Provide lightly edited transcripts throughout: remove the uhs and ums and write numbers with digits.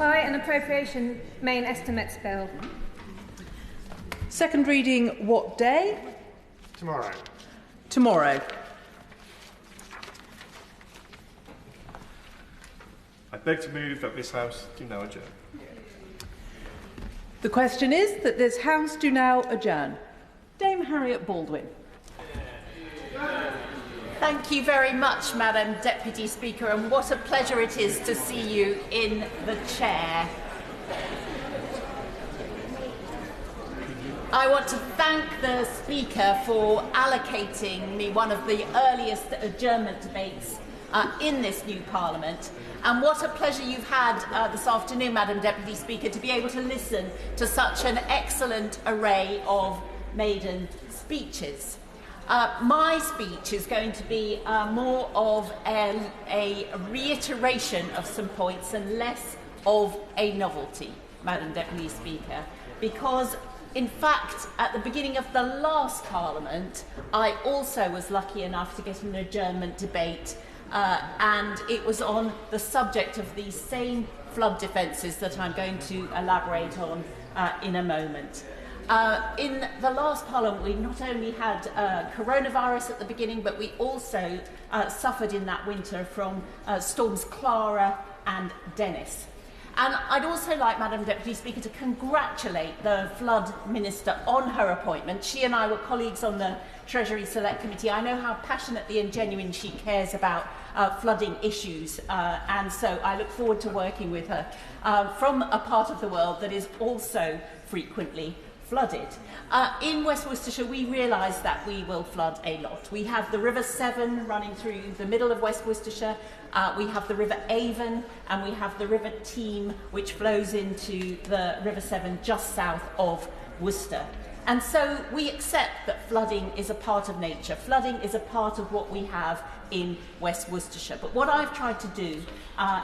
Supply and Appropriation Main Estimates Bill. Second reading what day? Tomorrow. Tomorrow. I beg to move that this House do now adjourn. The question is that this House do now adjourn. Dame Harriett Baldwin. Thank you very much, Madam Deputy Speaker, and what a pleasure it is to see you in the chair. I want to thank the Speaker for allocating me one of the earliest adjournment debates in this new Parliament. And what a pleasure you've had this afternoon, Madam Deputy Speaker, to be able to listen to such an excellent array of maiden speeches. My speech is going to be more of a reiteration of some points and less of a novelty, Madam Deputy Speaker, because in fact, at the beginning of the last Parliament, I also was lucky enough to get an adjournment debate, and it was on the subject of these same flood defences that I'm going to elaborate on in a moment. In the last Parliament, we not only had coronavirus at the beginning, but we also suffered in that winter from storms Clara and Dennis. And I'd also like, Madam Deputy Speaker, to congratulate the Flood Minister on her appointment. She and I were colleagues on the Treasury Select Committee. I know how passionately and genuine she cares about flooding issues, and so I look forward to working with her from a part of the world that is also frequently flooded. In West Worcestershire, we realise that we will flood a lot. We have the River Severn running through the middle of West Worcestershire, we have the River Avon, and we have the River Teme, which flows into the River Severn just south of Worcester. And so we accept that flooding is a part of nature. Flooding is a part of what we have in West Worcestershire. But what I've tried to do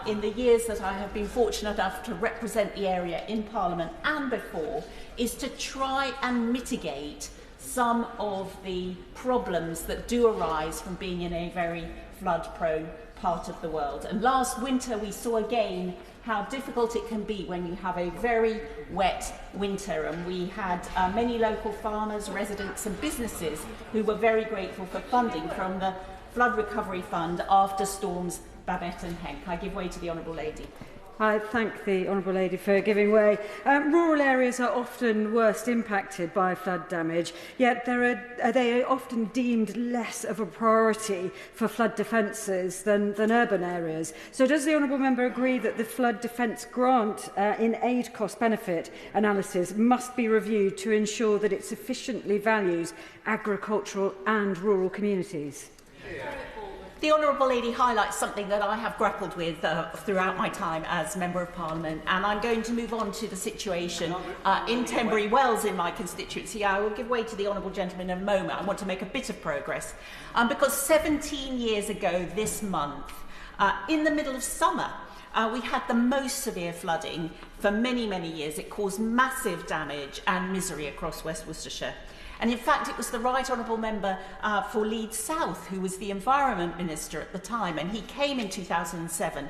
in the years that I have been fortunate enough to represent the area in Parliament and before is to try and mitigate some of the problems that do arise from being in a very flood-prone part of the world. And last winter we saw again how difficult it can be when you have a very wet winter, and we had many local farmers, residents and businesses who were very grateful for funding from the Flood Recovery Fund after storms Babette and Henk. I give way to the Honourable Lady. I thank the Honourable Lady for giving way. Rural areas are often worst impacted by flood damage, yet they are often deemed less of a priority for flood defences than urban areas. So does the Honourable Member agree that the flood defence grant in aid cost-benefit analysis must be reviewed to ensure that it sufficiently values agricultural and rural communities? The Honourable Lady highlights something that I have grappled with throughout my time as Member of Parliament, and I'm going to move on to the situation in Tenbury Wells in my constituency. I will give way to the Honourable Gentleman in a moment. I want to make a bit of progress because 17 years ago this month, in the middle of summer, we had the most severe flooding for many, many years. It caused massive damage and misery across West Worcestershire. And in fact, it was the Right Honourable Member for Leeds South who was the Environment Minister at the time, and he came in 2007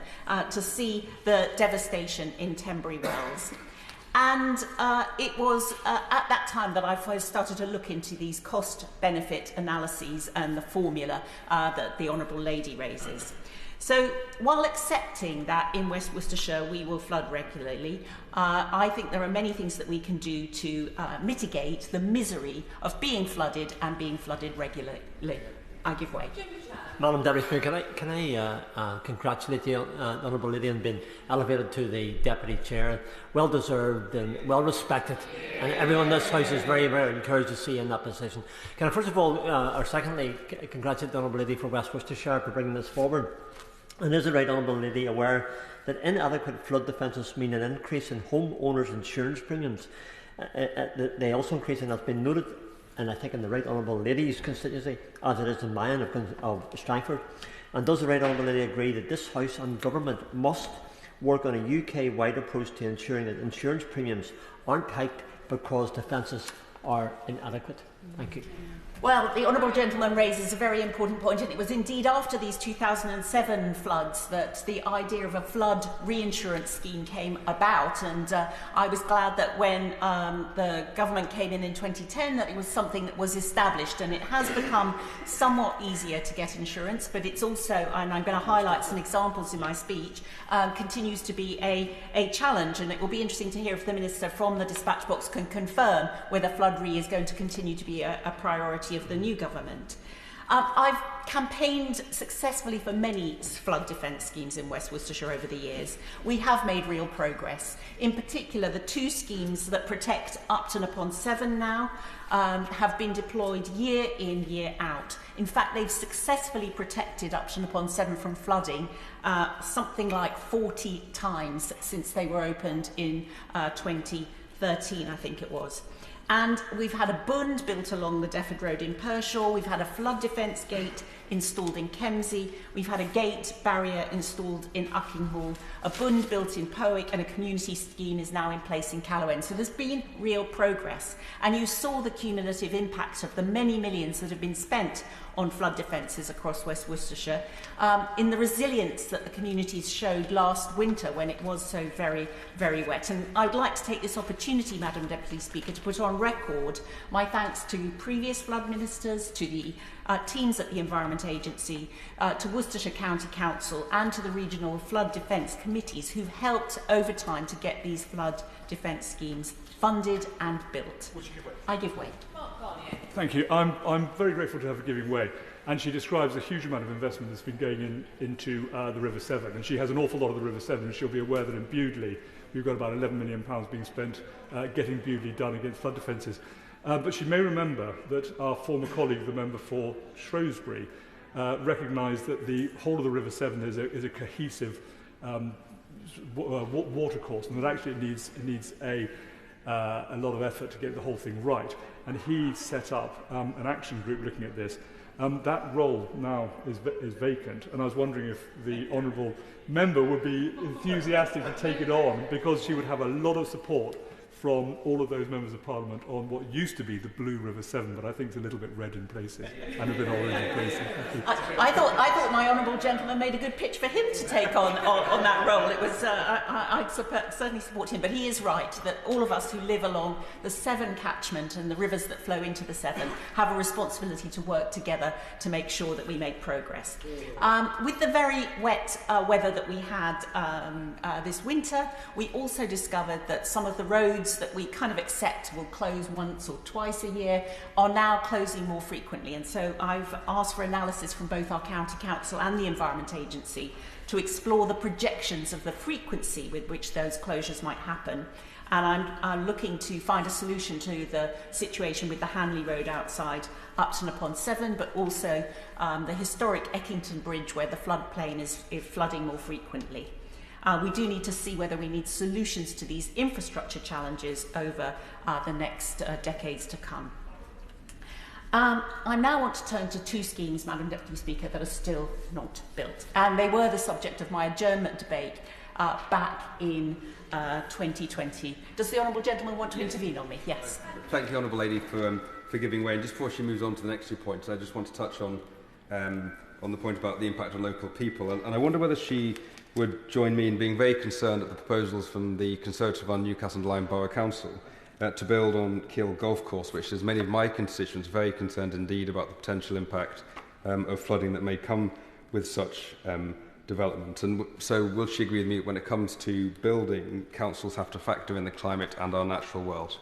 to see the devastation in Tenbury Wells. And it was at that time that I first started to look into these cost-benefit analyses and the formula that the Honourable Lady raises. So, while accepting that in West Worcestershire we will flood regularly, I think there are many things that we can do to mitigate the misery of being flooded and being flooded regularly. I give way. Madam Deputy Speaker, can I congratulate the Honourable Lady on being elevated to the Deputy Chair. Well deserved and well respected, and everyone in this House is very, very encouraged to see you in that position. Can I first of all, or secondly, congratulate the Honourable Lady for West Worcestershire for bringing this forward? And is the Right Honourable Lady aware that inadequate flood defences mean an increase in homeowners' insurance premiums? They also increase, and that's been noted, and I think in the Right Honourable Lady's constituency, as it is in mine of Strangford. And does the Right Honourable Lady agree that this House and Government must work on a UK-wide approach to ensuring that insurance premiums aren't hiked because defences are inadequate? Thank you. Well, the Honourable Gentleman raises a very important point, and it was indeed after these 2007 floods that the idea of a flood reinsurance scheme came about, and I was glad that when the government came in 2010 that it was something that was established, and it has become somewhat easier to get insurance, but it's also, and I'm going to highlight some examples in my speech, continues to be a challenge, and it will be interesting to hear if the Minister from the dispatch box can confirm whether flood re is going to continue to be a priority of the new government. I've campaigned successfully for many flood defence schemes in West Worcestershire over the years. We have made real progress. In particular, the two schemes that protect Upton upon Severn now have been deployed year in, year out. In fact, they've successfully protected Upton upon Severn from flooding something like 40 times since they were opened in 2013, I think it was. And we've had a bund built along the Defford Road in Pershore. We've had a flood defence gate installed in Kemsey. We've had a gate barrier installed in Uckinghall. A bund built in Powick, and a community scheme is now in place in Callowen. So there's been real progress. And you saw the cumulative impact of the many millions that have been spent on flood defences across West Worcestershire, in the resilience that the communities showed last winter when it was so very, very wet. And I'd like to take this opportunity, Madam Deputy Speaker, to put on record my thanks to previous flood ministers, to the teams at the Environment Agency, to Worcestershire County Council, and to the regional flood defence committees who've helped over time to get these flood defence schemes funded and built. Would you give way? I give way. Thank you. I'm very grateful to have her giving way. And she describes a huge amount of investment that's been going into the River Severn. And she has an awful lot of the River Severn, and she'll be aware that in Bewdley, we've got about £11 million being spent getting Bewdley done against flood defences. But she may remember that our former colleague, the member for Shrewsbury, recognised that the whole of the River Severn is a cohesive watercourse, and that actually it needs a lot of effort to get the whole thing right. And he set up an action group looking at this. That role now is vacant, and I was wondering if the honourable member would be enthusiastic to take it on, because she would have a lot of support from all of those members of Parliament on what used to be the Blue River Severn, but I think it's a little bit red in places and a bit orange in places. I thought my honourable gentleman made a good pitch for him to take on that role. It was I'd certainly support him, but he is right that all of us who live along the Severn catchment and the rivers that flow into the Severn have a responsibility to work together to make sure that we make progress. With the very wet weather that we had this winter, we also discovered that some of the roads that we kind of accept will close once or twice a year are now closing more frequently, and so I've asked for analysis from both our County Council and the Environment Agency to explore the projections of the frequency with which those closures might happen. And I'm looking to find a solution to the situation with the Hanley Road outside Upton upon Severn, but also the historic Eckington Bridge, where the floodplain is flooding more frequently. We do need to see whether we need solutions to these infrastructure challenges over the next decades to come. I now want to turn to two schemes, Madam Deputy Speaker, that are still not built. And they were the subject of my adjournment debate back in 2020. Does the Honourable Gentleman want to intervene on me? Yes. Thank you, Honourable Lady, for giving way. And just before she moves on to the next 2 points, I just want to touch on the point about the impact on local people. And I wonder whether she would join me in being very concerned at the proposals from the Conservative-run Newcastle and Lyme Borough Council to build on Kill Golf Course, which is many of my constituents very concerned indeed about the potential impact of flooding that may come with such development. And so will she agree with me when it comes to building, councils have to factor in the climate and our natural world?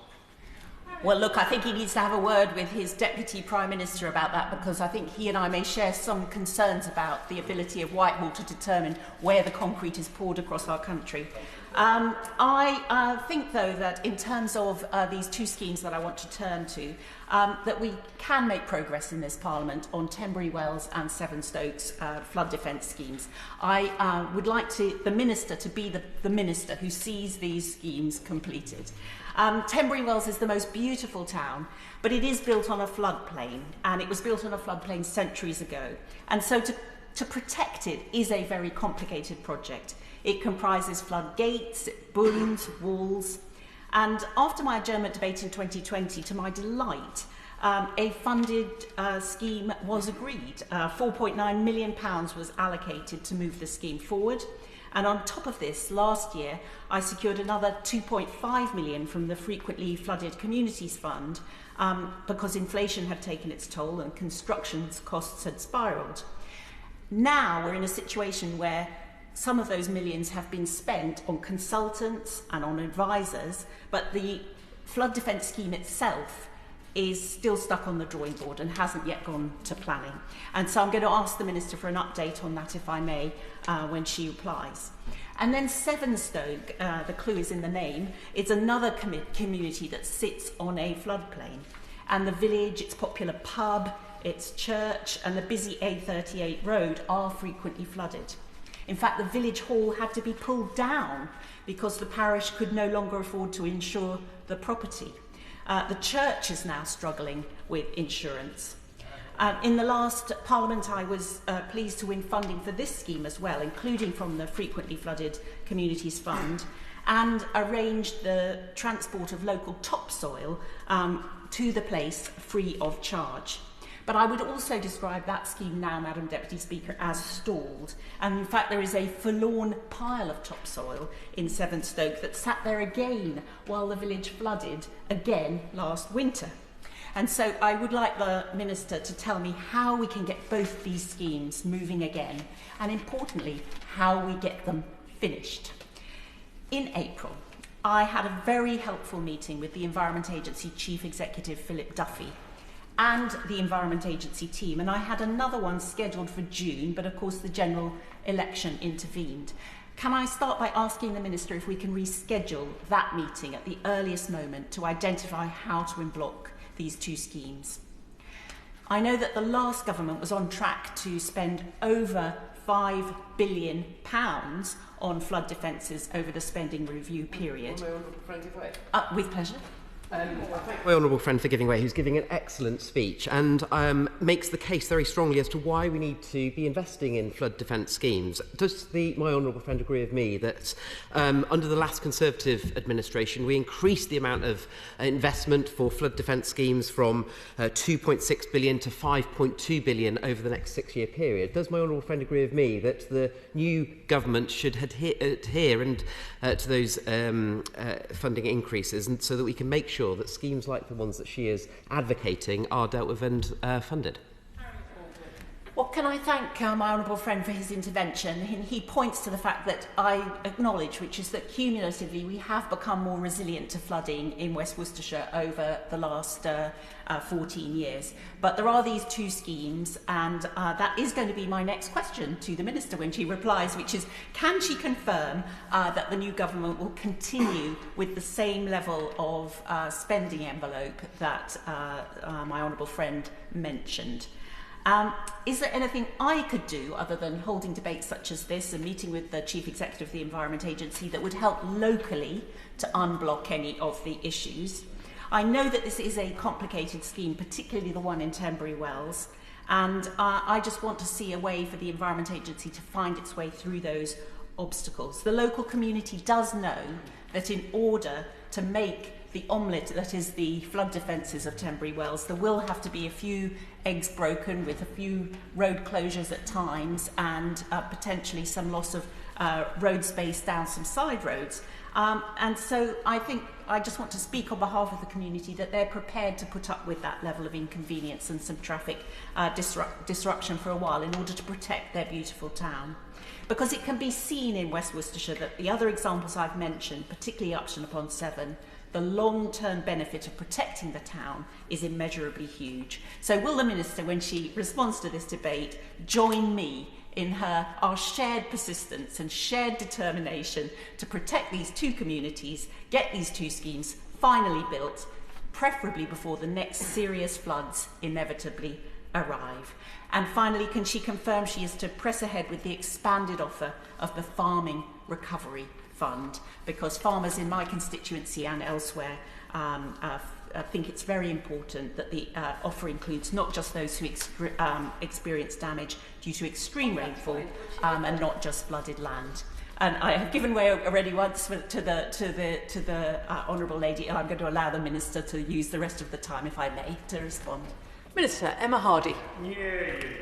Well, look, I think he needs to have a word with his Deputy Prime Minister about that, because I think he and I may share some concerns about the ability of Whitehall to determine where the concrete is poured across our country. I think, though, that in terms of these two schemes that I want to turn to, that we can make progress in this Parliament on Tenbury Wells and Severn Stokes flood defence schemes. I would like the Minister to be the Minister who sees these schemes completed. Tenbury Wells is the most beautiful town, but it is built on a floodplain, and it was built on a floodplain centuries ago. And so to protect it is a very complicated project. It comprises floodgates, bunds, walls. And after my adjournment debate in 2020, to my delight, a funded scheme was agreed. £4.9 million was allocated to move the scheme forward. And on top of this, last year, I secured another £2.5 million from the Frequently Flooded Communities Fund because inflation had taken its toll and construction costs had spiralled. Now we're in a situation where some of those millions have been spent on consultants and on advisors, but the flood defence scheme itself is still stuck on the drawing board and hasn't yet gone to planning. And so I'm going to ask the Minister for an update on that, if I may, when she replies. And then Sevenstoke, the clue is in the name, is another community that sits on a floodplain. And the village, its popular pub, its church and the busy A38 road are frequently flooded. In fact, the village hall had to be pulled down because the parish could no longer afford to insure the property. The church is now struggling with insurance. In the last Parliament, I was pleased to win funding for this scheme as well, including from the Frequently Flooded Communities Fund, and arranged the transport of local topsoil to the place free of charge. But I would also describe that scheme now, Madam Deputy Speaker, as stalled. And in fact, there is a forlorn pile of topsoil in Sevenstoke that sat there again while the village flooded again last winter. And so I would like the Minister to tell me how we can get both these schemes moving again, and importantly, how we get them finished. In April, I had a very helpful meeting with the Environment Agency Chief Executive, Philip Duffy, and the Environment Agency team, and I had another one scheduled for June, but of course the general election intervened. Can I start by asking the Minister if we can reschedule that meeting at the earliest moment to identify how to unblock these two schemes? I know that the last government was on track to spend over £5 billion on flood defences over the spending review period. With pleasure. Thank my honourable friend for giving way, who's giving an excellent speech and makes the case very strongly as to why we need to be investing in flood defence schemes. Does my honourable friend agree with me that under the last Conservative administration we increased the amount of investment for flood defence schemes from £2.6 billion to £5.2 billion over the next 6-year period? Does my honourable friend agree with me that the new government should adhere to those funding increases, and so that we can make sure that schemes like the ones that she is advocating are dealt with and funded? Well, can I thank my honourable friend for his intervention? He points to the fact that I acknowledge, which is that cumulatively we have become more resilient to flooding in West Worcestershire over the last 14 years. But there are these two schemes, and that is going to be my next question to the Minister when she replies, which is, can she confirm that the new government will continue with the same level of spending envelope that my honourable friend mentioned? Is there anything I could do other than holding debates such as this and meeting with the Chief Executive of the Environment Agency that would help locally to unblock any of the issues? I know that this is a complicated scheme, particularly the one in Tenbury Wells, and I just want to see a way for the Environment Agency to find its way through those obstacles. The local community does know that in order to make the omelette that is the flood defences of Tenbury Wells, there will have to be a few eggs broken with a few road closures at times and potentially some loss of road space down some side roads. And so I think I just want to speak on behalf of the community that they're prepared to put up with that level of inconvenience and some traffic disruption for a while in order to protect their beautiful town. Because it can be seen in West Worcestershire that the other examples I've mentioned, particularly Upton-upon-Severn, the long-term benefit of protecting the town is immeasurably huge. So will the Minister, when she responds to this debate, join me in our shared persistence and shared determination to protect these two communities, get these two schemes finally built, preferably before the next serious floods inevitably arrive? And finally, can she confirm she is to press ahead with the expanded offer of the Farming Recovery Fund, because farmers in my constituency and elsewhere think it's very important that the offer includes not just those who experience damage due to extreme rainfall and not just flooded land. And I have given way already once to the honourable lady, and I'm going to allow the Minister to use the rest of the time, if I may, to respond. Minister Emma Hardy.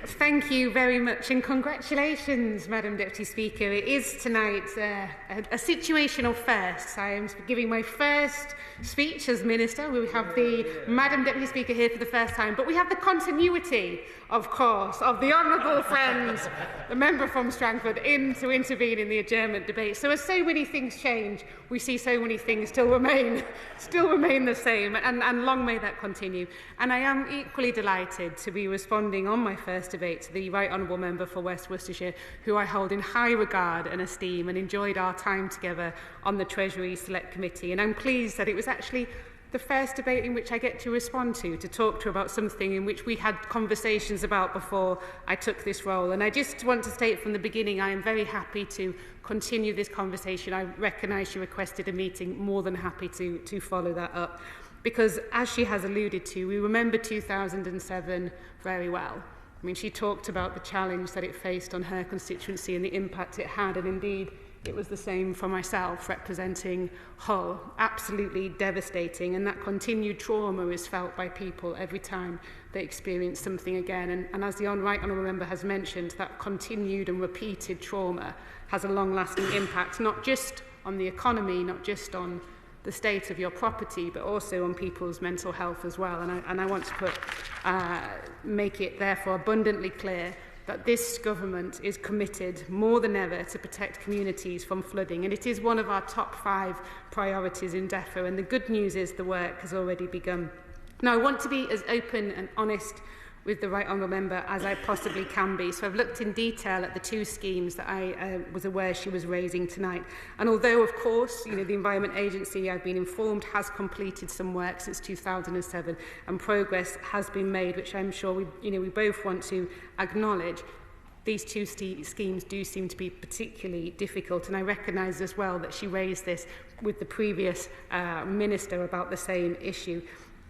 Thank you very much, and congratulations, Madam Deputy Speaker. It is tonight a situational first. I am giving my first speech as Minister. We have the Madam Deputy Speaker here for the first time, but we have the continuity, of course, of the honourable friend, the member from Strangford, to intervene in the adjournment debate. So as so many things change, we see so many things still remain the same, and long may that continue. And I am equally delighted to be responding on my first debate to the Right Honourable Member for West Worcestershire, who I hold in high regard and esteem, and enjoyed our time together on the Treasury Select Committee. And I'm pleased that it was actually the first debate in which I get to respond to talk to about something in which we had conversations about before I took this role. And I just want to state from the beginning, I am very happy to continue this conversation. I recognise she requested a meeting, more than happy to follow that up. Because, as she has alluded to, we remember 2007 very well. I mean, she talked about the challenge that it faced on her constituency and the impact it had, and indeed, it was the same for myself, representing Hull. Absolutely devastating, and that continued trauma is felt by people every time they experience something again. And as the Right Honourable Member has mentioned, that continued and repeated trauma has a long-lasting impact, not just on the economy, not just on the state of your property, but also on people's mental health as well. And I want to make it therefore abundantly clear that this government is committed more than ever to protect communities from flooding, and it is one of our top 5 priorities in DEFRA, and the good news is the work has already begun. Now, I want to be as open and honest with the Right Honourable Member as I possibly can be. So I've looked in detail at the 2 schemes that I was aware she was raising tonight. And although, of course, the Environment Agency, I've been informed, has completed some work since 2007, and progress has been made, which I'm sure we both want to acknowledge, these 2 schemes do seem to be particularly difficult. And I recognise as well that she raised this with the previous Minister about the same issue.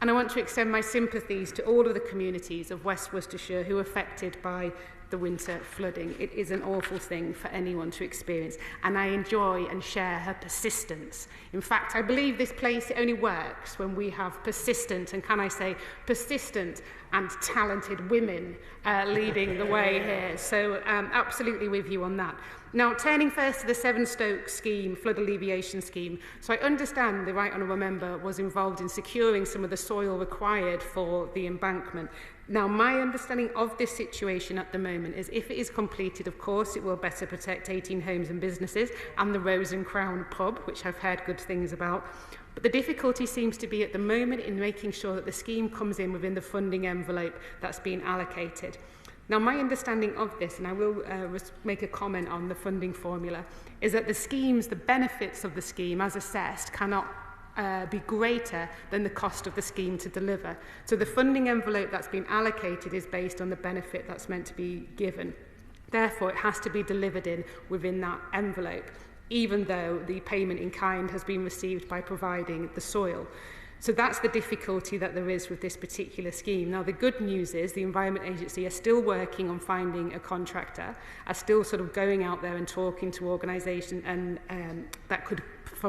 And I want to extend my sympathies to all of the communities of West Worcestershire who are affected by the winter flooding. It is an awful thing for anyone to experience, and I enjoy and share her persistence. In fact, I believe this place only works when we have persistent, and can I say persistent and talented women leading the way here. So absolutely with you on that. Now, turning first to the Sevenstoke scheme, flood alleviation scheme. So I understand the Right Honourable Member was involved in securing some of the soil required for the embankment. Now, my understanding of this situation at the moment is if it is completed, of course, it will better protect 18 homes and businesses and the Rose and Crown pub, which I've heard good things about. But the difficulty seems to be at the moment in making sure that the scheme comes in within the funding envelope that's been allocated. Now, my understanding of this, and I will make a comment on the funding formula, is that the benefits of the scheme as assessed cannot be greater than the cost of the scheme to deliver. So the funding envelope that's been allocated is based on the benefit that's meant to be given. Therefore, it has to be delivered within that envelope, even though the payment in kind has been received by providing the soil. So that's the difficulty that there is with this particular scheme. Now, the good news is the Environment Agency are still working on finding a contractor, are still sort of going out there and talking to organisations and that could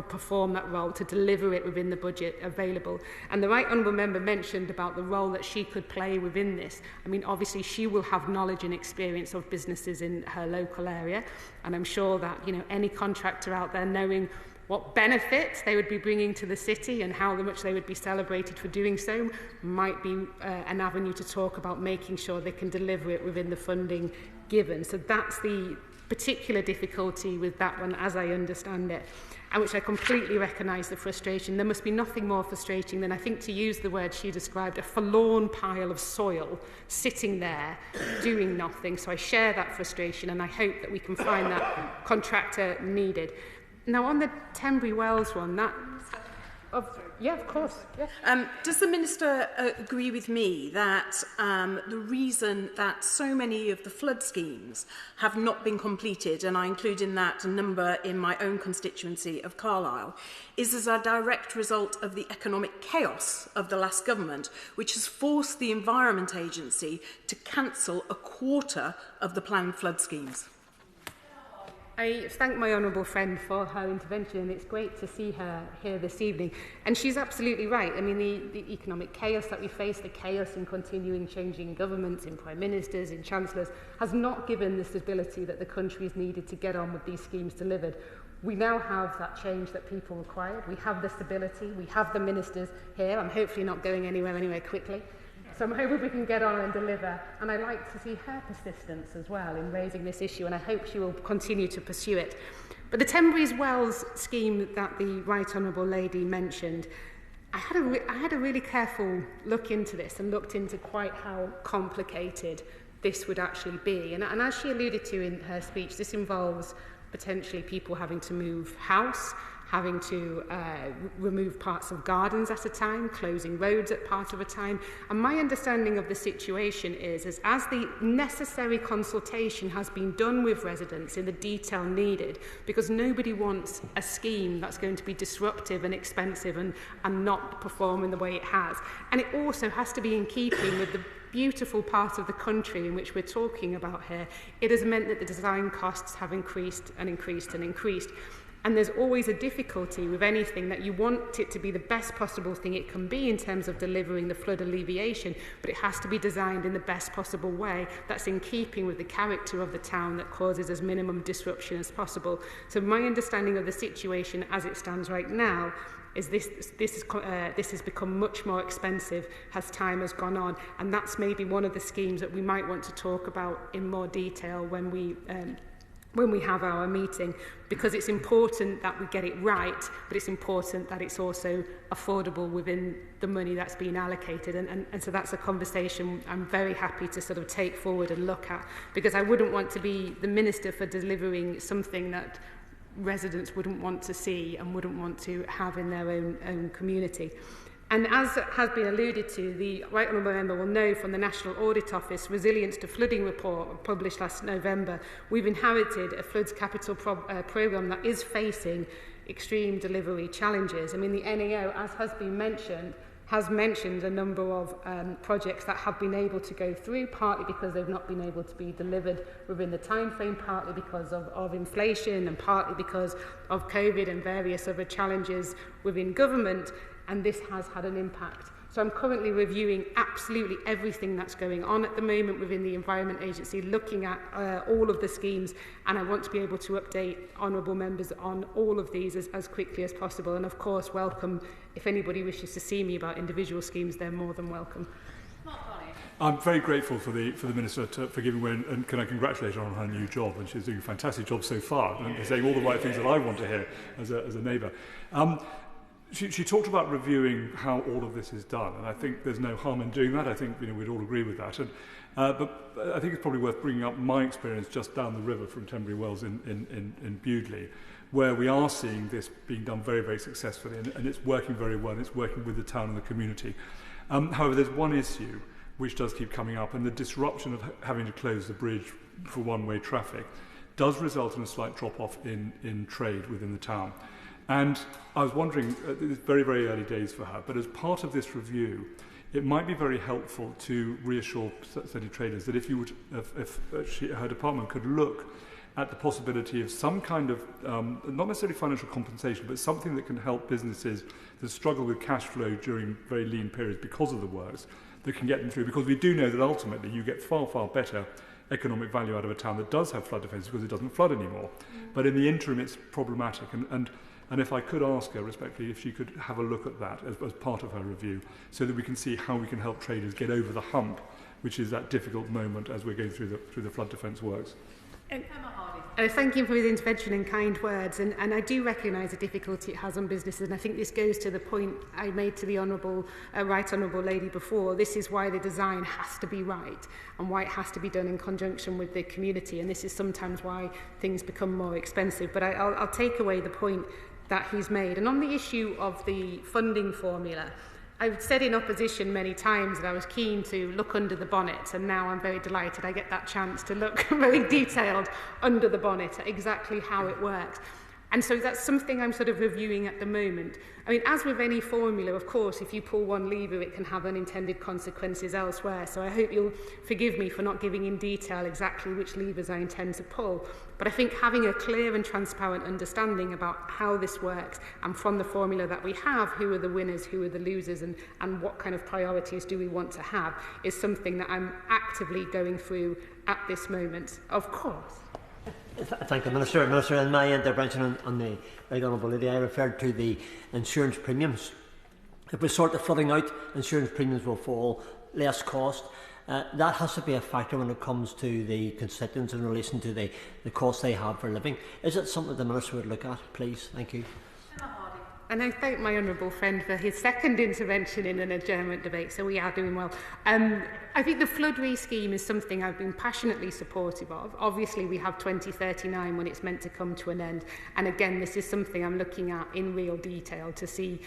perform that role to deliver it within the budget available. And the Right Honourable Member mentioned about the role that she could play within this. I mean, obviously, she will have knowledge and experience of businesses in her local area, and I'm sure that any contractor out there knowing what benefits they would be bringing to the city and how much they would be celebrated for doing so might be an avenue to talk about making sure they can deliver it within the funding given. So that's the particular difficulty with that one, as I understand it, and which I completely recognise the frustration. There must be nothing more frustrating than, I think, to use the word she described, a forlorn pile of soil sitting there doing nothing. So I share that frustration, and I hope that we can find that contractor needed. Now, on the Tenbury Wells one, yeah, of course. Yeah. Does the Minister agree with me that the reason that so many of the flood schemes have not been completed, and I include in that a number in my own constituency of Carlisle, is as a direct result of the economic chaos of the last government, which has forced the Environment Agency to cancel a quarter of the planned flood schemes? I thank my honourable friend for her intervention, and it's great to see her here this evening. And she's absolutely right. I mean, the economic chaos that we face, the chaos in continuing changing governments, in prime ministers, in chancellors, has not given the stability that the country has needed to get on with these schemes delivered. We now have that change that people required. We have the stability. We have the ministers here. I'm hopefully not going anywhere quickly. So I'm hoping we can get on and deliver. And I like to see her persistence as well in raising this issue, and I hope she will continue to pursue it. But the Tenbury's Wells scheme that the Right Honourable Lady mentioned, I had a really careful look into this and looked into quite how complicated this would actually be. And as she alluded to in her speech, this involves potentially people having to move house, having to remove parts of gardens at a time, closing roads at part of a time. And my understanding of the situation is as the necessary consultation has been done with residents in the detail needed, because nobody wants a scheme that's going to be disruptive and expensive and not perform in the way it has. And it also has to be in keeping with the beautiful part of the country in which we're talking about here. It has meant that the design costs have increased and increased and increased. And there's always a difficulty with anything that you want it to be the best possible thing it can be in terms of delivering the flood alleviation, but it has to be designed in the best possible way that's in keeping with the character of the town that causes as minimum disruption as possible. So my understanding of the situation as it stands right now is this has become much more expensive as time has gone on, and that's maybe one of the schemes that we might want to talk about in more detail when we have our meeting, because it's important that we get it right, but it's important that it's also affordable within the money that's been allocated. And so that's a conversation I'm very happy to sort of take forward and look at, because I wouldn't want to be the minister for delivering something that residents wouldn't want to see and wouldn't want to have in their own community. And as has been alluded to, the Right Honourable Member will know from the National Audit Office Resilience to Flooding report published last November, we've inherited a floods capital programme that is facing extreme delivery challenges. I mean, the NAO, as has been mentioned, has mentioned a number of projects that have been able to go through, partly because they've not been able to be delivered within the time frame, partly because of inflation, and partly because of COVID and various other challenges within government. And this has had an impact. So I'm currently reviewing absolutely everything that's going on at the moment within the Environment Agency, looking at all of the schemes, and I want to be able to update honourable members on all of these as quickly as possible. And of course, welcome, if anybody wishes to see me about individual schemes, they're more than welcome. I'm very grateful for the Minister for giving way, and can I congratulate her on her new job, and she's doing a fantastic job so far, and saying all the right things that I want to hear as a neighbour. She talked about reviewing how all of this is done, and I think there's no harm in doing that. I think we'd all agree with that. And, but I think it's probably worth bringing up my experience just down the river from Tenbury Wells in Bewdley, where we are seeing this being done very, very successfully, and it's working very well, and it's working with the town and the community. However, there's one issue which does keep coming up, and the disruption of having to close the bridge for one-way traffic does result in a slight drop-off in trade within the town. And I was wondering, it's very, very early days for her, but as part of this review, it might be very helpful to reassure city traders that if her department could look at the possibility of some kind of, not necessarily financial compensation, but something that can help businesses that struggle with cash flow during very lean periods because of the works, that can get them through. Because we do know that ultimately you get far, far better economic value out of a town that does have flood defence because it doesn't flood anymore. But in the interim, it's problematic. And if I could ask her respectfully if she could have a look at that as part of her review, so that we can see how we can help traders get over the hump, which is that difficult moment as we're going through the flood defence works. Thank you for his intervention and kind words, and I do recognise the difficulty it has on businesses, and I think this goes to the point I made to the Right Honourable Lady before. This is why the design has to be right, and why it has to be done in conjunction with the community, and this is sometimes why things become more expensive. But I'll take away the point that he's made. And on the issue of the funding formula, I've said in opposition many times that I was keen to look under the bonnet, and now I'm very delighted I get that chance to look very detailed under the bonnet at exactly how it works. And so that's something I'm sort of reviewing at the moment. I mean, as with any formula, of course, if you pull one lever, it can have unintended consequences elsewhere. So I hope you'll forgive me for not giving in detail exactly which levers I intend to pull. But I think having a clear and transparent understanding about how this works, and from the formula that we have, who are the winners, who are the losers, and what kind of priorities do we want to have, is something that I'm actively going through at this moment, of course. Thank the Minister. Minister, in my intervention on the right honourable lady, I referred to the insurance premiums. If we sort the flooding out, insurance premiums will fall, less cost. That has to be a factor when it comes to the constituents in relation to the costs they have for living. Is it something the Minister would look at, please? Thank you. And I thank my honourable friend for his second intervention in an adjournment debate, so we are doing well. I think the flood re-scheme is something I've been passionately supportive of. Obviously, we have 2039 when it's meant to come to an end. And again, this is something I'm looking at in real detail to see,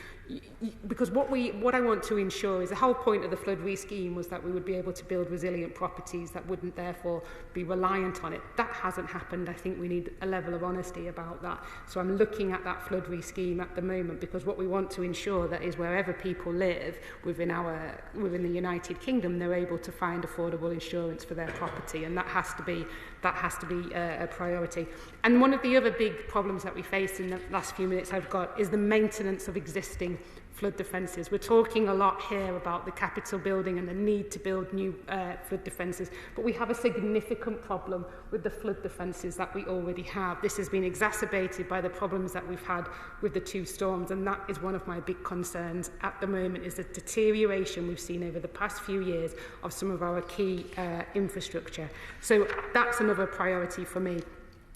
because what I want to ensure is the whole point of the flood re-scheme was that we would be able to build resilient properties that wouldn't therefore be reliant on it. That hasn't happened. I think we need a level of honesty about that. So I'm looking at that flood re-scheme at the moment, because what we want to ensure that is wherever people live within the United Kingdom, they're able to find affordable insurance for their property, and that has to be a priority. And one of the other big problems that we face in the last few minutes I've got is the maintenance of existing flood defences. We're talking a lot here about the Capitol building and the need to build new flood defences, but we have a significant problem with the flood defences that we already have. This has been exacerbated by the problems that we've had with the two storms, and that is one of my big concerns at the moment, is the deterioration we've seen over the past few years of some of our key infrastructure. So that's another priority for me.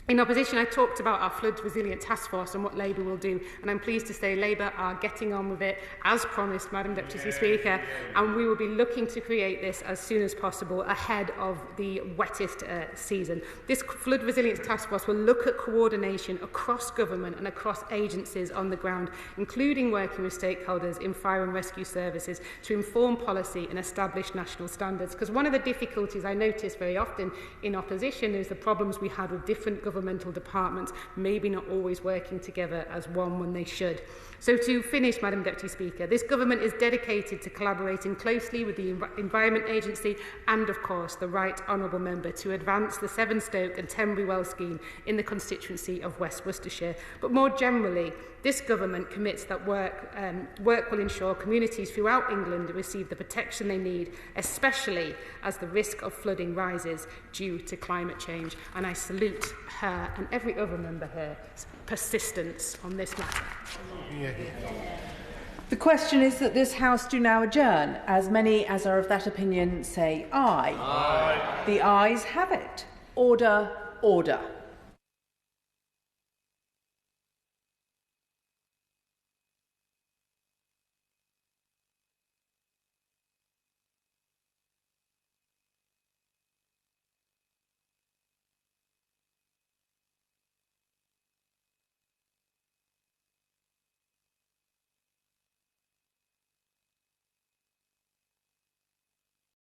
In opposition, I talked about our flood resilient task force and what Labour will do, and I'm pleased to say Labour are getting on with it as promised, Madam Deputy Speaker, and we will be looking to create this as soon as possible ahead of the wettest season. This flood resilience task force will look at coordination across government and across agencies on the ground, including working with stakeholders in fire and rescue services to inform policy and establish national standards. Because one of the difficulties I notice very often in opposition is the problems we had with different governmental departments maybe not always working together as one when they should. So to finish, Madam Deputy Speaker, this government is dedicated to collaborating closely with the Environment Agency and, of course, the Right Honourable Member to advance the Sevenoaks and Tenbury Well scheme in the constituency of West Worcestershire. But more generally, this government commits that work will ensure communities throughout England receive the protection they need, especially as the risk of flooding rises due to climate change. And I salute her and every other member here's persistence on this matter. The question is that this House do now adjourn. As many as are of that opinion say aye. Aye. The ayes have it. Order, order.